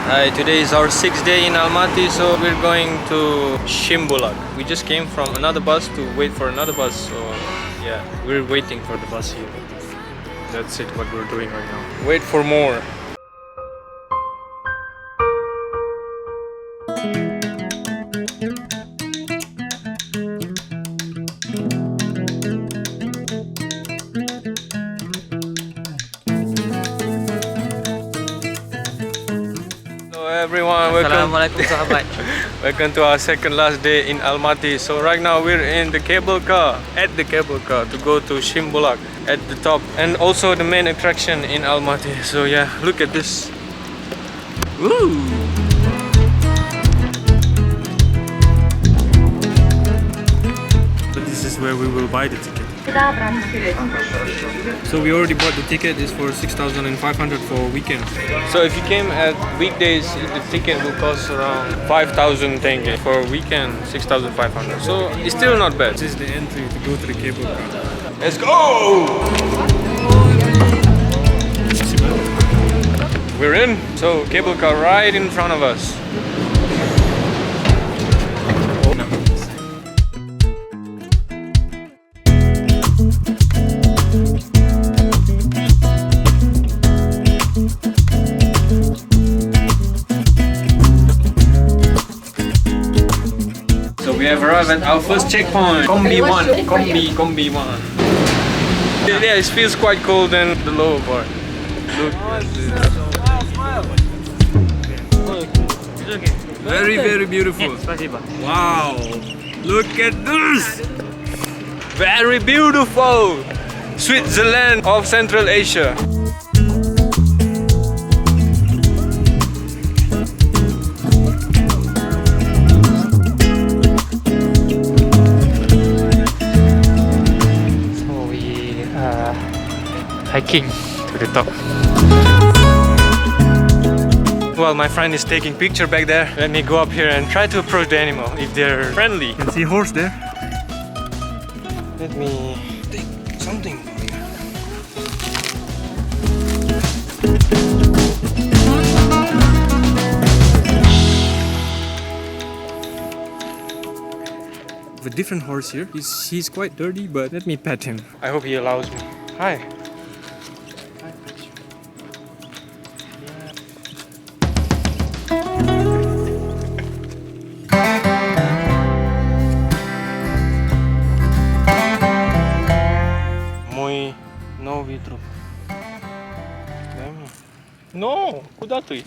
Today is our 6th day in Almaty, so we're going to Shymbulak. We just came from another bus to wait for another bus, so yeah, we're waiting for the bus here. That's it, what we're doing right now. Wait for more. Everyone, welcome to our second last day in Almaty. So right now we're in the cable car, to go to Shymbulak at the top, and also the main attraction in Almaty. So yeah, look at this. Woo! But this is where we will buy the ticket. So we already bought the ticket. It's for 6,500 for a weekend. So if you came at weekdays, the ticket will cost around 5,000 tenge. For a weekend, 6,500. So it's still not bad. This is the entry to go to the cable car. Let's go! We're in. So cable car right in front of us. We have arrived at our first checkpoint, Combi 1. Yeah, it feels quite cold in the lower part. Look at this. Very, very beautiful. Wow, look at this. Very beautiful. Switzerland of Central Asia. Hiking to the top. Well, my friend is taking picture back there. Let me go up here and try to approach the animal if they're friendly. You can see a horse there. Let me take something from here. A different horse here. He's quite dirty, but let me pet him. I hope he allows me. Hi. Мой новый друг. Дай мне. No, куда ты?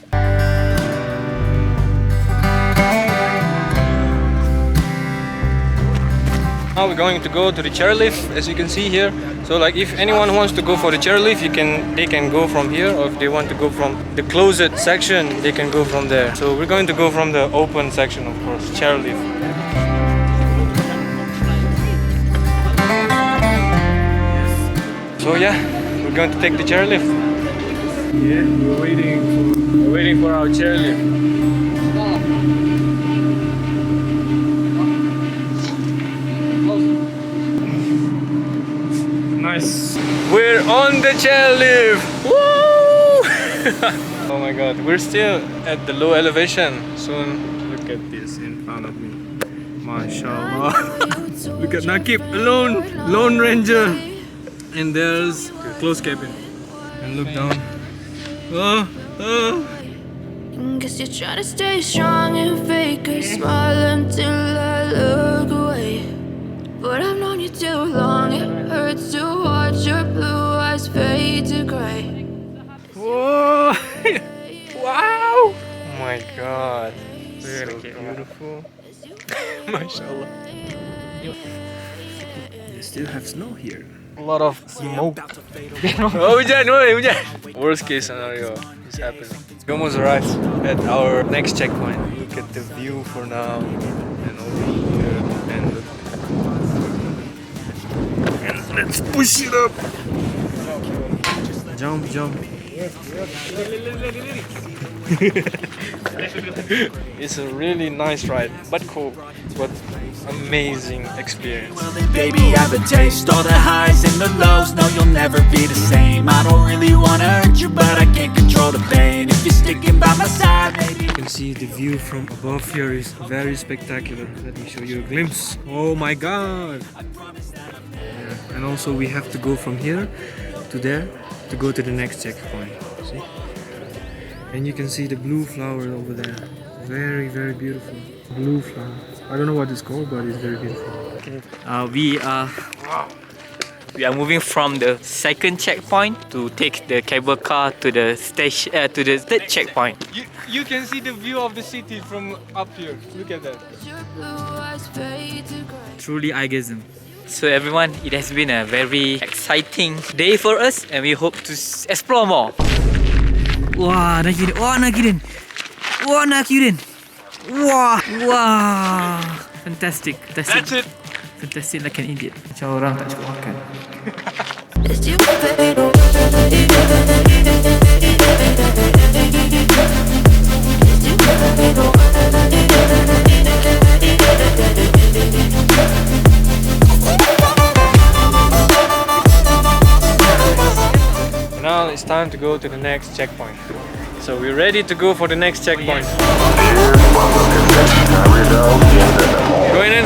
Now we're going to go to the chairlift, as you can see here. So like if anyone wants to go for the chairlift, they can go from here, or if they want to go from the closed section, they can go from there. So we're going to go from the open section, of course, chairlift. So yeah, we're going to take the chairlift. Yeah, we're waiting for our chairlift. Nice. We're on the chairlift. Woo! Oh my god, we're still at the low elevation. Soon, look at this in front of me. MashaAllah. Look at Nakib alone, Lone Ranger. And there's the closed cabin. And look down. Oh. Guess you're trying to stay strong and fake a smile until I look away. But I've known you too long, it hurts to watch your blue eyes fade to grey. Whoa! Wow! Oh my god. So beautiful. MashaAllah. You still have snow here. A lot of smoke. Oh, hujan. Worst case scenario is happening. We almost arrived at our next checkpoint. Look at the view for now. And over here. And look. And let's push it up. Jump. It's a really nice ride, but cool. But amazing experience. Well then, baby, have a taste. All the highs and the lows. No, you'll never be the same. I don't really wanna hurt you, but I can't control the pain. If you're sticking by my side, maybe can see the view from above here is very spectacular. Let me show you a glimpse. Oh my god! Yeah. And also we have to go from here to there to go to the next checkpoint. See? And you can see the blue flower over there. Very, very beautiful. Blue flower. I don't know what it's called, but it's very beautiful. We are moving from the second checkpoint to take the cable car to the station to the third checkpoint. You can see the view of the city from up here. Look at that. Your blue eyes fade to gray. Truly orgasm. So everyone, it has been a very exciting day for us, and we hope to explore more. Wah, nakirin. Wah, nakirin. Wah, nakirin. Wah, wah. Fantastic. That's it. Fantastic like an idiot. Macam orang tak cukup makan. As you fade away. As you fade Now it's time to go to the next checkpoint. So we're ready to go for the next checkpoint. Going in?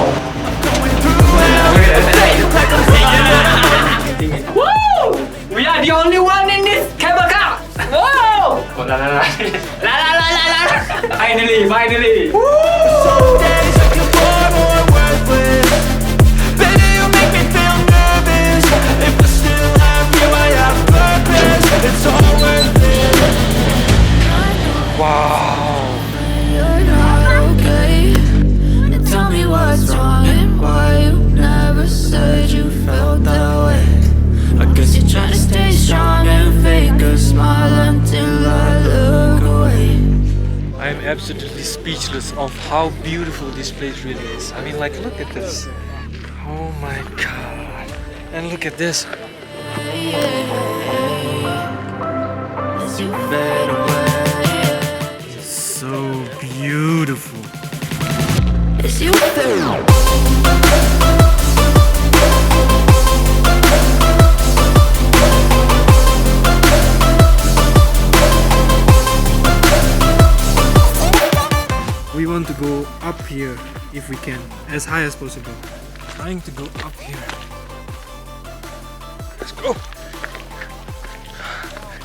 Woo! We are the only one in this cable car. Whoa! La la la la la la la la. Finally. Woo! Some days looking for more words with. Baby, you make me feel nervous. If I still have you, I have purpose. It's all worth it. Wow! You're not okay. And tell me what's wrong and why you never said you felt that way. I guess you're trying to stay strong and fake a smile until I look away. I'm absolutely speechless of how beautiful this place really is. I mean, like, look at this. Oh my god. And look at this. As you fade away. So beautiful. As you fade away. We want to go up here if we can, as high as possible. Trying to go up here. Let's go!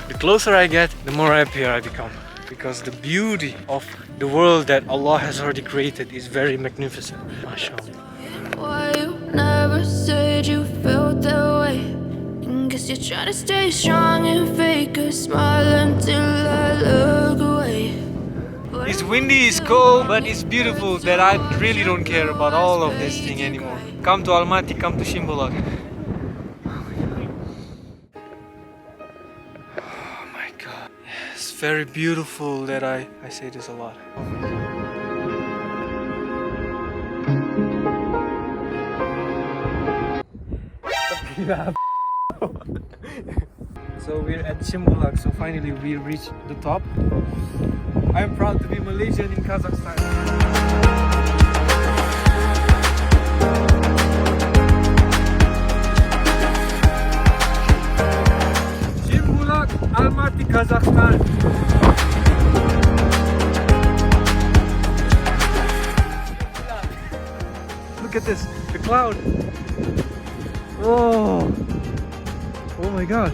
The closer I get, the more happier I become. Because the beauty of the world that Allah has already created is very magnificent. MashaAllah. Why you never said you felt that way? And guess you're trying to stay strong and fake a smile until I look away. It's windy, it's cold, but it's beautiful that I really don't care about all of this thing anymore. Come to Almaty, come to Shymbulak. Oh my god. It's very beautiful that I say this a lot. So we're at Shymbulak, so finally we reached the top. I'm proud to be Malaysian in Kazakhstan. Shymbulak, Almaty, Kazakhstan. Look at this, the cloud. Oh my god.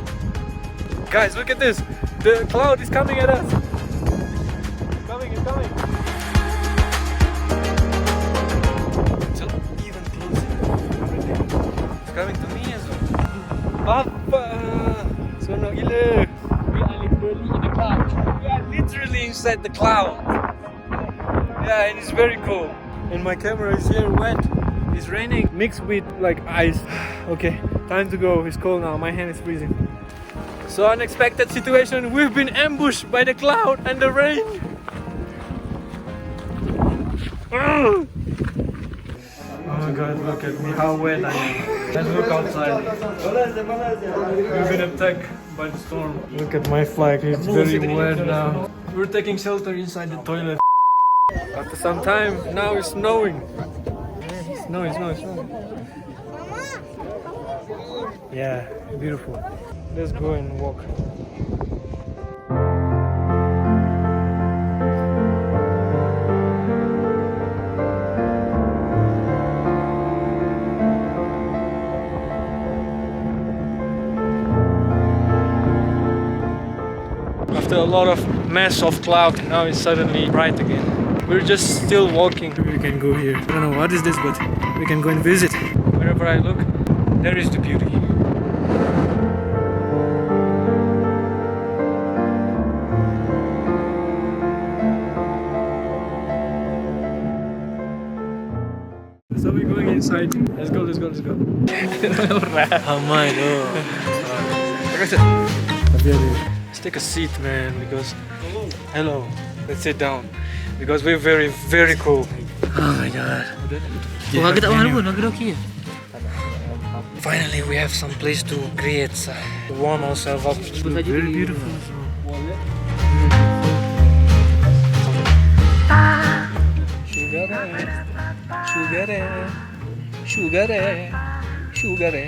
Guys, look at this. The cloud is coming at us. It's coming. It's even closer. It's coming to me as well. Papa! Sono gila. We are literally in the cloud. We are literally inside the cloud. Yeah, and it's very cool. And my camera is here wet. It's raining mixed with like ice. Okay, time to go. It's cold now. My hand is freezing. So unexpected situation. We've been ambushed by the cloud and the rain. Oh my god, look at me, how wet I am. Let's look outside. We've been attacked by the storm. Look at my flag, it's very wet now. We're taking shelter inside the toilet. After some time, now it's snowing. It's snowing. Yeah, beautiful. Let's go and walk. lot of mess of cloud. Now it's suddenly bright again. We're just still walking. We can go here. I don't know what is this, but we can go and visit. Wherever I look, there is the beauty. So we're going inside. Let's go, let's go, let's go. Let's take a seat, man, because... Hello. Let's sit down. Because we're very, very cold. Oh my god. Finally, we have some place to create, to warm ourselves up. Very beautiful. Sugar.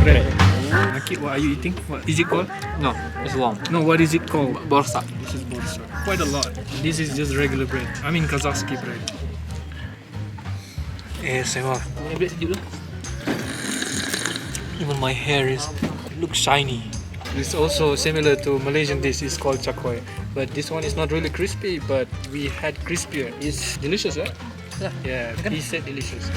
Bread. What are you eating? What is it called? No, it's warm. No, what is it called? Borsa. This is borsa. Quite a lot. This is just regular bread. I mean Kazakhstan bread. ASMR. Even my hair looks shiny. It's also similar to Malaysian dish. It's called chakwai. But this one is not really crispy, but we had crispier. It's delicious, right? Yeah, he said delicious.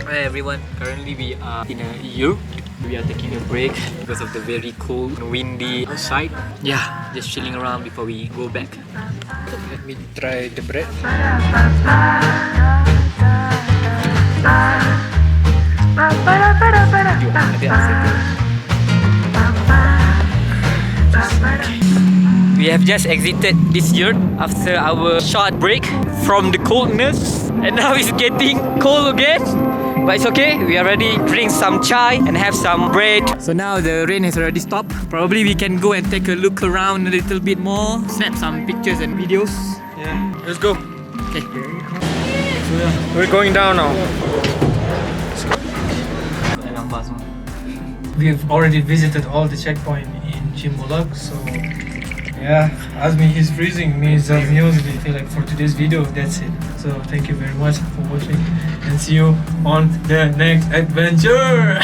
Hi everyone, currently we are in a yurt. We are taking a break because of the very cold and windy outside. Yeah, just chilling around before we go back. Let me try the bread. We have just exited this yurt after our short break from the coldness, and now it's getting cold again. But it's okay, we already drink some chai and have some bread. So now the rain has already stopped. Probably we can go and take a look around a little bit more, snap some pictures and videos. Yeah, let's go. Okay. So yeah, we're going down now. We've already visited all the checkpoints in Shymbulak, so yeah, Azmi is freezing, me is amused. I feel like for today's video, that's it. So thank you very much for watching and see you on the next adventure.